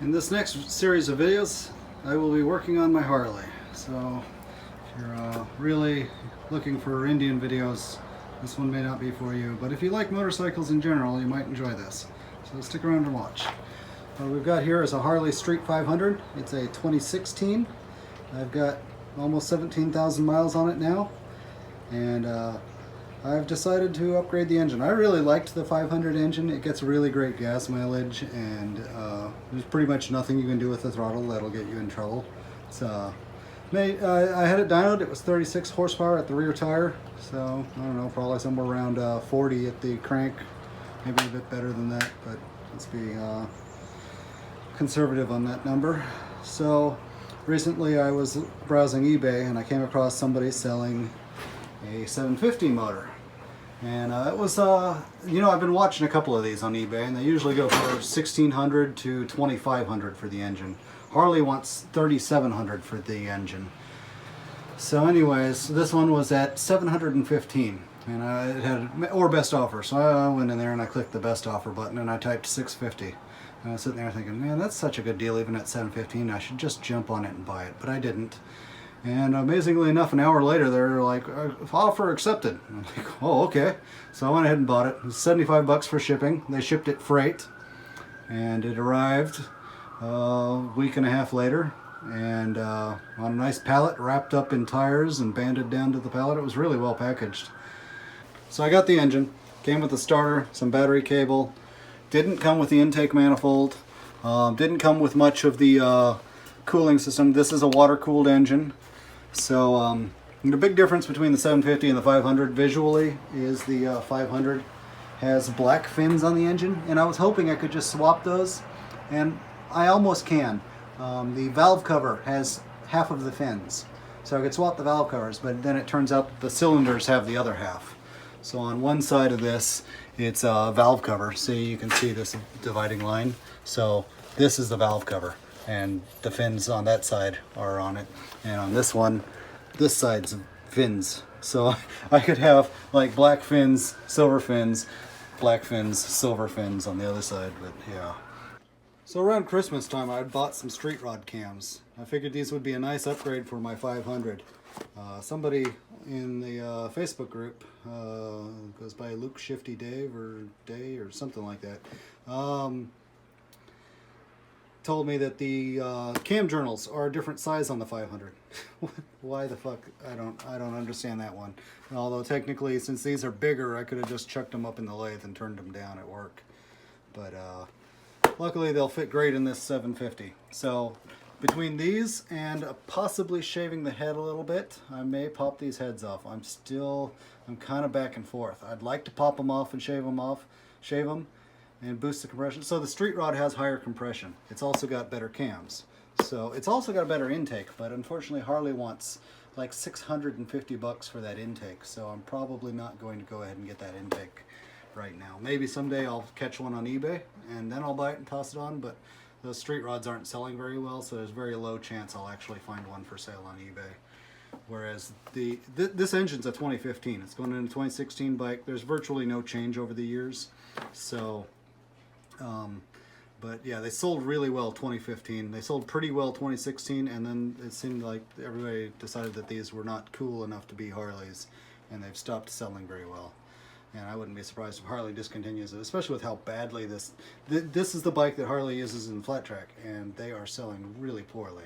In this next series of videos, I will be working on my Harley. So if you're really looking for Indian videos, this one may not be for you. But if you like motorcycles in general, you might enjoy this. So stick around and watch. What we've got here is a Harley Street 500. It's a 2016. I've got almost 17,000 miles on it now. And I've decided to upgrade the engine. I really liked the 500 engine. It gets really great gas mileage, and there's pretty much nothing you can do with the throttle that'll get you in trouble. It's, I had it dynoed. It was 36 horsepower at the rear tire, so I don't know, probably somewhere around 40 at the crank, maybe a bit better than that, but let's be conservative on that number. So recently I was browsing eBay and I came across somebody selling a 750 motor, and it was you know, I've been watching a couple of these on eBay, and they usually go for 1,600 to 2,500 for the engine. Harley wants 3,700 for the engine. So anyways, this one was at 715, and it had or best offer, so I went in there and I clicked the best offer button and I typed 650. And I was sitting there thinking, man, that's such a good deal even at 715. I should just jump on it and buy it, but I didn't. And amazingly enough, an hour later, they're like, offer accepted. I'm like, oh, okay. So I went ahead and bought it. It was 75 bucks for shipping. They shipped it freight, and it arrived a week and a half later, and on a nice pallet, wrapped up in tires and banded down to the pallet. It was really well packaged. So I got the engine. Came with the starter, some battery cable. Didn't come with the intake manifold. Didn't come with much of the cooling system. This is a water-cooled engine. So the big difference between the 750 and the 500 visually is the 500 has black fins on the engine, and I was hoping I could just swap those, and I almost can. The valve cover has half of the fins, so I could swap the valve covers, but then it turns out the cylinders have the other half. So on one side of this, it's a valve cover. See, you can see this dividing line. So this is the valve cover, and the fins on that side are on it, and on this one, this side's fins. So I could have like black fins, silver fins, black fins, silver fins on the other side, but yeah. So around Christmas time, I bought some street rod cams. I figured these would be a nice upgrade for my 500. Somebody in the Facebook group, goes by Luke Shifty Dave or Day or something like that, told me that the cam journals are a different size on the 500. Why the fuck? I don't understand that one. Although technically, since these are bigger, I could have just chucked them up in the lathe and turned them down at work. But luckily, they'll fit great in this 750. So between these and possibly shaving the head a little bit, I may pop these heads off. I'm kind of back and forth. I'd like to pop them off and shave them, and boost the compression. So the street rod has higher compression. It's also got better cams. So it's also got a better intake, but unfortunately Harley wants like 650 bucks for that intake. So I'm probably not going to go ahead and get that intake right now. Maybe someday I'll catch one on eBay and then I'll buy it and toss it on, but those street rods aren't selling very well, so there's very low chance I'll actually find one for sale on eBay. Whereas this engine's a 2015. It's going into a 2016 bike. There's virtually no change over the years. So but yeah, they sold really well 2015. They sold pretty well 2016, and then it seemed like everybody decided that these were not cool enough to be Harleys, and they've stopped selling very well. And I wouldn't be surprised if Harley discontinues it, especially with how badly this is the bike that Harley uses in flat track, and they are selling really poorly.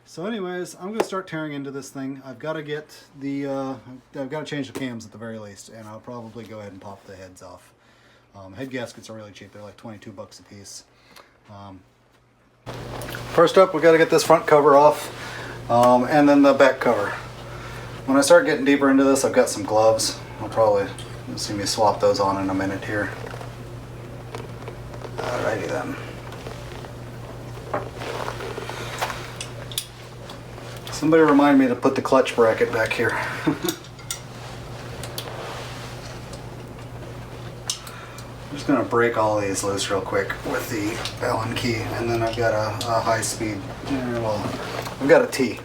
So anyways, I'm going to start tearing into this thing. I've got to get the I've got to change the cams at the very least, and I'll probably go ahead and pop the heads off. Head gaskets are really cheap. They're like 22 bucks a piece. First up, we got to get this front cover off, and then the back cover. When I start getting deeper into this, I've got some gloves. I'll probably see me swap those on in a minute here. Alrighty then. Somebody remind me to put the clutch bracket back here. I'm just going to break all these loose real quick with the Allen key, and then I've got a high speed, well, I've got a T.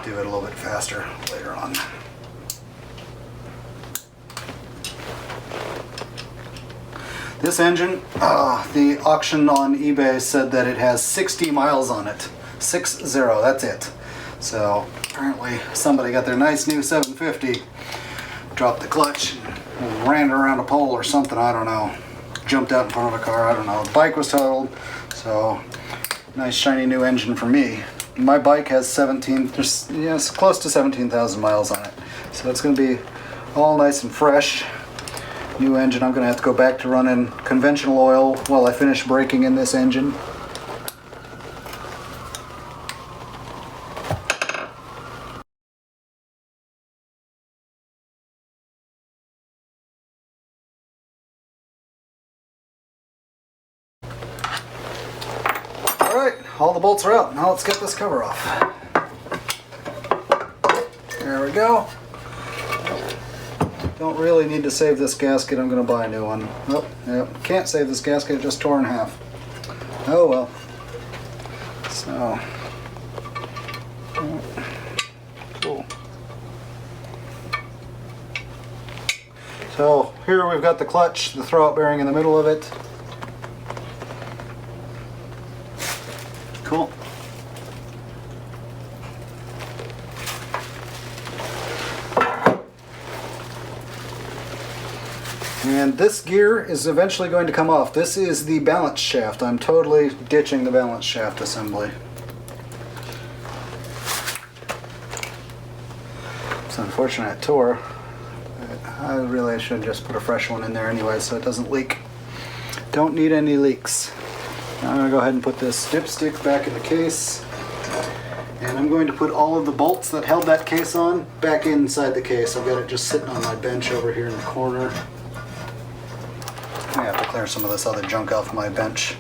Do it a little bit faster later on. This engine, the auction on eBay said that it has 60 miles on it. 60, that's it. So apparently somebody got their nice new 750, dropped the clutch, and ran it around a pole or something, I don't know. Jumped out in front of a car, I don't know. The bike was totaled, so nice shiny new engine for me. My bike has 17, it's close to 17,000 miles on it. So it's going to be all nice and fresh. New engine. I'm going to have to go back to running conventional oil while I finish braking in this engine. Alright, all the bolts are out. Now let's get this cover off. There we go. Don't really need to save this gasket. I'm going to buy a new one. Oh, yep. Can't save this gasket. It just tore in half. Oh well. So. Cool. So here we've got the clutch, the throwout bearing in the middle of it. Cool. And this gear is eventually going to come off. This is the balance shaft. I'm totally ditching the balance shaft assembly. It's unfortunate it tore. I really should just put a fresh one in there anyway so it doesn't leak. Don't need any leaks. Now I'm going to go ahead and put this dipstick back in the case. And I'm going to put all of the bolts that held that case on back inside the case. I've got it just sitting on my bench over here in the corner. I have to clear some of this other junk off my bench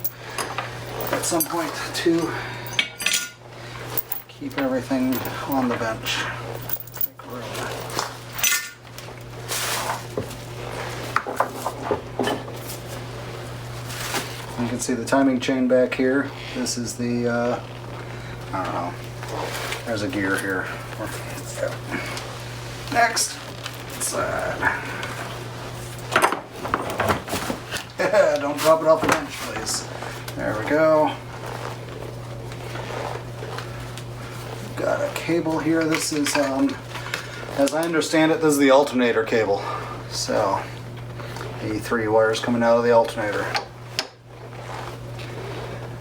at some point to keep everything on the bench. Make room. You can see the timing chain back here. This is the, I don't know, there's a gear here. Next, side. Don't drop it off the bench, please. There we go. Got a cable here. This is, as I understand it, this is the alternator cable. So, the 3 wires coming out of the alternator.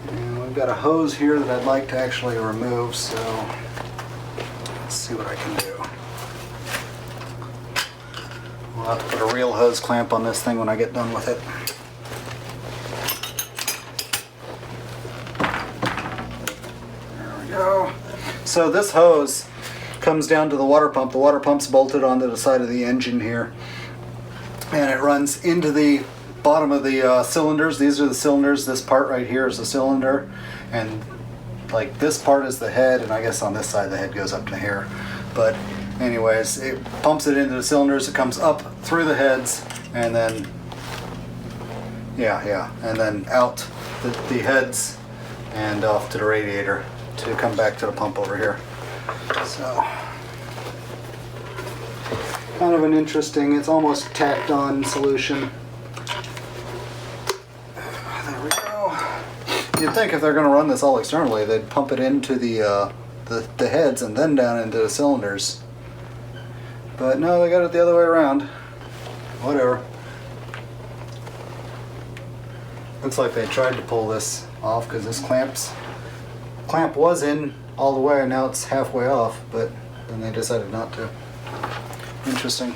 And we've got a hose here that I'd like to actually remove, so let's see what I can do. We'll have to put a real hose clamp on this thing when I get done with it. So this hose comes down to the water pump. The water pump's bolted onto the side of the engine here. And it runs into the bottom of the cylinders. These are the cylinders. This part right here is the cylinder. And like this part is the head, and I guess on this side the head goes up to here. But anyways, it pumps it into the cylinders. It comes up through the heads and then, and then out the heads and off to the radiator to come back to the pump over here. So, kind of an interesting, it's almost tacked on solution. There we go. You'd think if they're going to run this all externally, they'd pump it into the heads and then down into the cylinders. But no, they got it the other way around. Whatever. Looks like they tried to pull this off because this clamp was in all the way, and now it's halfway off, but then they decided not to. Interesting.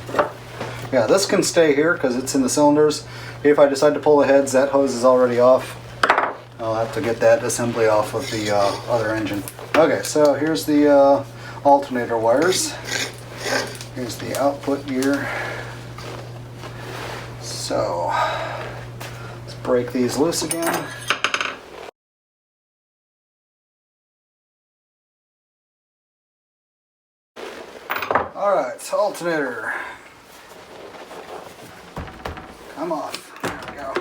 Yeah, this can stay here because it's in the cylinders. If I decide to pull the heads, that hose is already off. I'll have to get that assembly off of the other engine. Okay, so here's the alternator wires. Here's the output gear. So, let's break these loose again. Alright, alternator. Come off. There we go.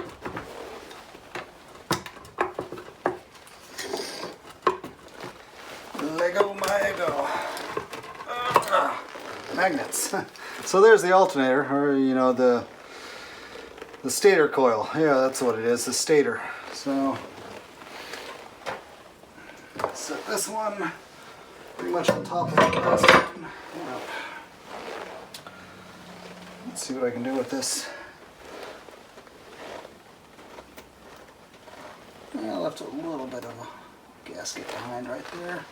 Lego my ego. Magnets. So there's the alternator, or you know, the The stator coil. Yeah, that's what it is, the stator. So, set this one pretty much on top of the last one. Yep. Let's see what I can do with this. I left a little bit of a gasket behind right there.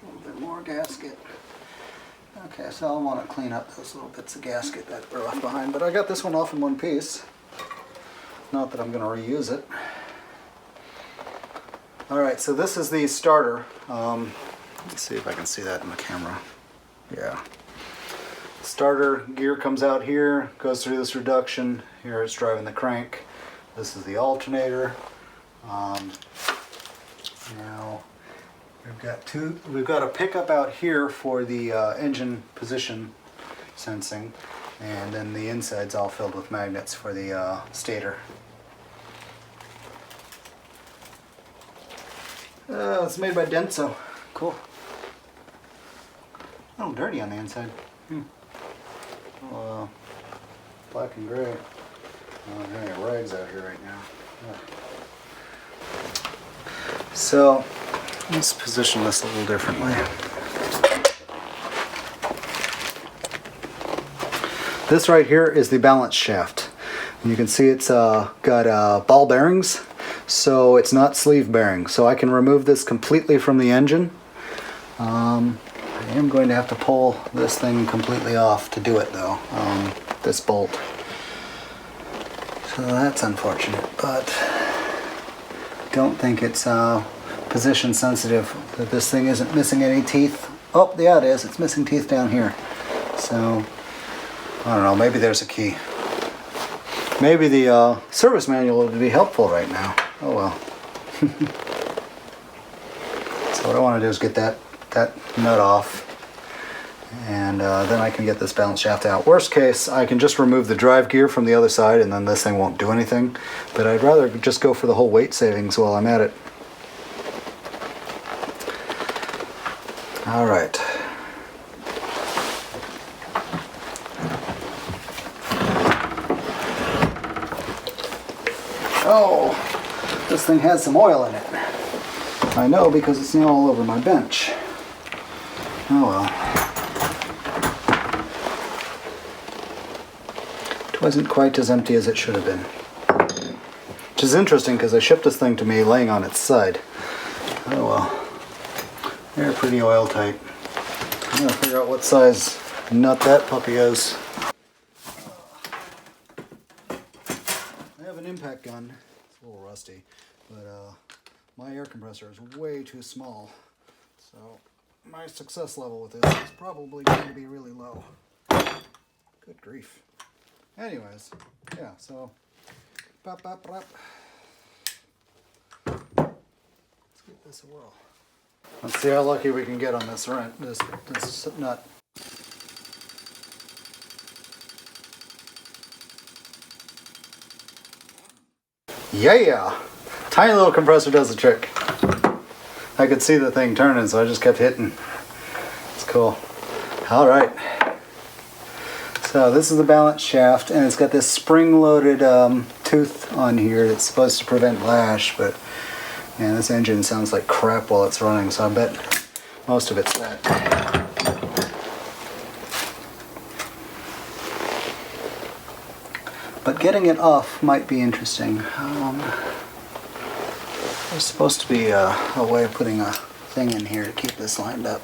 A little bit more gasket. Okay, so I want to clean up those little bits of gasket that were left behind, but I got this one off in one piece. Not that I'm going to reuse it. Alright, so this is the starter. Let's see if I can see that in the camera. Yeah. Starter gear comes out here, goes through this reduction. Here it's driving the crank. This is the alternator. Now we've got a pickup out here for the engine position sensing, and then the inside's all filled with magnets for the stator. It's made by Denso. Cool. Oh, dirty on the inside. Oh, black and gray. Oh, there are rags out here right now. So, let's position this a little differently. This right here is the balance shaft. And you can see it's got ball bearings, so it's not sleeve bearing. So I can remove this completely from the engine. I am going to have to pull this thing completely off to do it though, this bolt. So that's unfortunate, but don't think it's position sensitive, that this thing isn't missing any teeth. Oh, yeah, it is. It's missing teeth down here. So, I don't know, maybe there's a key. Maybe the service manual would be helpful right now. Oh well. So what I want to do is get that nut off, and then I can get this balance shaft out. Worst case, I can just remove the drive gear from the other side and then this thing won't do anything, but I'd rather just go for the whole weight savings while I'm at it. Alright. Oh, this thing has some oil in it. I know because it's now all over my bench. Oh well. It wasn't quite as empty as it should have been. Which is interesting because I shipped this thing to me laying on its side. Oh well. They're pretty oil tight. I'm gonna figure out what size nut that puppy is. I have an impact gun. It's a little rusty, but my air compressor is way too small. So my success level with this is probably going to be really low. Good grief. Anyways, yeah, so pop, pop, pop. Let's give this a whirl. Let's see how lucky we can get on this this nut. Yeah! Tiny little compressor does the trick. I could see the thing turning, so I just kept hitting. It's cool. Alright. So this is the balance shaft, and it's got this spring-loaded tooth on here that's supposed to prevent lash, but man, this engine sounds like crap while it's running, so I bet most of it's that. But getting it off might be interesting. There's supposed to be a way of putting a thing in here to keep this lined up.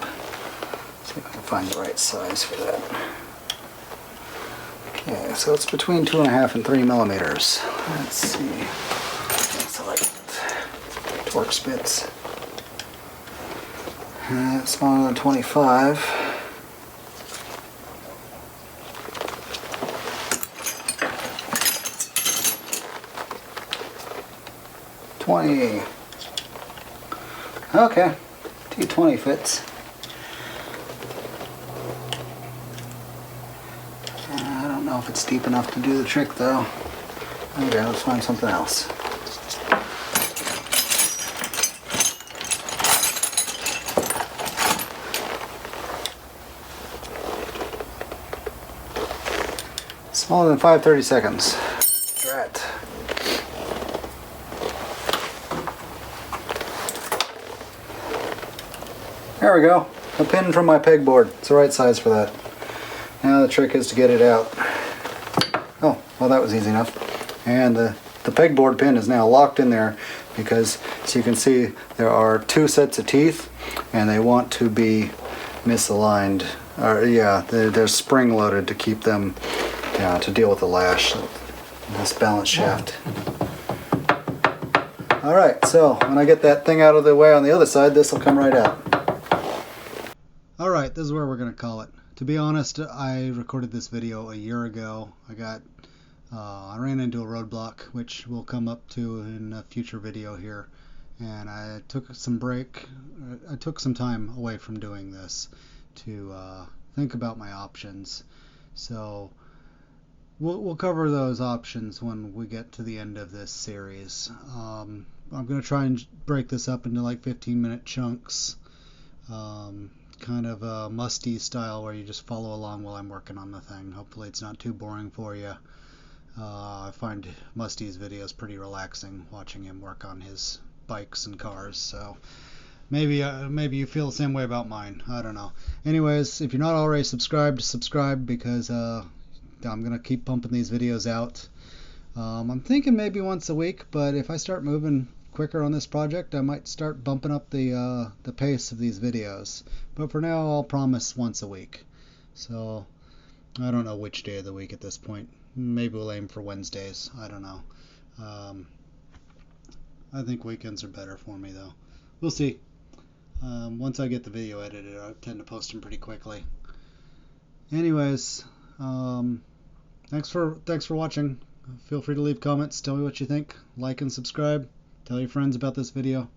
See if I can find the right size for that. Okay, so it's between 2.5 and 3 millimeters. Let's see. Select Torx bits. It's smaller than 25. Okay, T20 fits. I don't know if it's deep enough to do the trick though. Okay, let's find something else. Smaller than 5/32. Drat. There we go. A pin from my pegboard. It's the right size for that. Now the trick is to get it out. Oh, well, that was easy enough. And the pegboard pin is now locked in there because, as you can see, there are 2 sets of teeth and they want to be misaligned. Or yeah, they're spring loaded to keep them, to deal with the lash, this balance shaft. Alright, so when I get that thing out of the way on the other side, this will come right out. Alright, this is where we're going to call it. To be honest, I recorded this video a year ago. I ran into a roadblock, which we'll come up to in a future video here, and I took some time away from doing this to think about my options. So we'll cover those options when we get to the end of this series. I'm going to try and break this up into like 15-minute chunks, kind of a musty style where you just follow along while I'm working on the thing. Hopefully it's not too boring for you. I find Musty's videos pretty relaxing, watching him work on his bikes and cars, so maybe you feel the same way about mine. I don't know. Anyways, if you're not already subscribed, subscribe, because I'm gonna keep pumping these videos out. I'm thinking maybe once a week, but if I start moving quicker on this project, I might start bumping up the pace of these videos. But for now, I'll promise once a week. So I don't know which day of the week at this point. Maybe we'll aim for Wednesdays. I don't know. I think weekends are better for me, though. We'll see. Once I get the video edited, I tend to post them pretty quickly. Anyways, thanks for watching. Feel free to leave comments. Tell me what you think. Like and subscribe. Tell your friends about this video,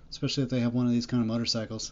especially if they have one of these kind of motorcycles.